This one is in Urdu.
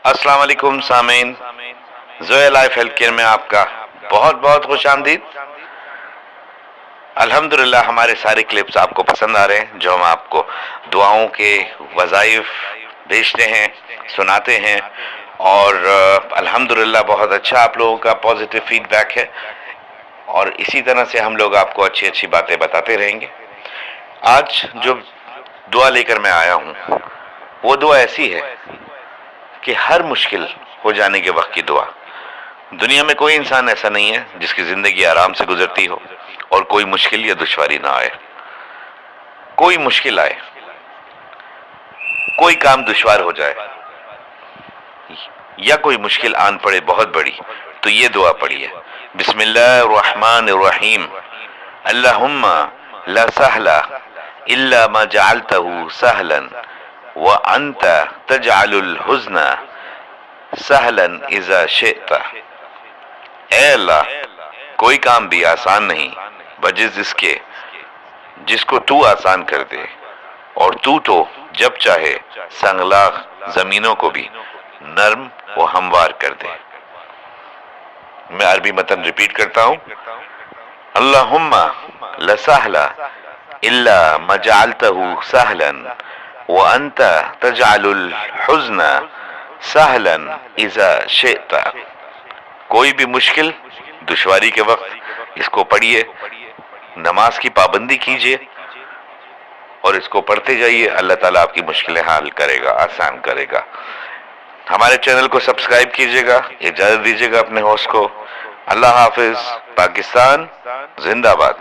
السلام علیکم سامعین، زویا لائف ہیلتھ کیئر میں آپ کا بہت بہت خوش آمدید۔ الحمدللہ ہمارے سارے کلپس آپ کو پسند آ رہے ہیں جو ہم آپ کو دعاؤں کے وظائف بھیجتے ہیں، سناتے ہیں، اور الحمدللہ بہت اچھا آپ لوگوں کا پازیٹیو فیڈ بیک ہے، اور اسی طرح سے ہم لوگ آپ کو اچھی اچھی باتیں بتاتے رہیں گے۔ آج جو دعا لے کر میں آیا ہوں وہ دعا ایسی ہے کہ ہر مشکل ہو جانے کے وقت کی دعا۔ دنیا میں کوئی انسان ایسا نہیں ہے جس کی زندگی آرام سے گزرتی ہو اور کوئی مشکل یا دشواری نہ آئے۔ کوئی مشکل آئے، کوئی کام دشوار ہو جائے یا کوئی مشکل آن پڑے بہت بڑی، تو یہ دعا پڑھیے۔ بسم اللہ الرحمن الرحیم، اللہم لا سہل الا ما جعلتہ سہلا وانت تجعل الحزن سہلا اذا شئت۔ اے اللہ، کوئی کام بھی آسان نہیں بجز اس کے جس کو تو آسان کر دے، اور تو جب چاہے سنگلاخ زمینوں کو بھی نرم و ہموار کر دے۔ میں عربی متن ریپیٹ کرتا ہوں۔ اللہم لا سہل الا ما جعلتہ سہلا وانت تجعل الحزن سہلا اذا شئت۔ کوئی بھی مشکل دشواری کے وقت اس کو پڑھیے، نماز کی پابندی کیجیے اور اس کو پڑھتے جائیے، اللہ تعالیٰ آپ کی مشکلیں حل کرے گا، آسان کرے گا۔ ہمارے چینل کو سبسکرائب کیجیے گا، اجازت دیجیے گا اپنے ہوسٹ کو۔ اللہ حافظ، پاکستان زندہ باد۔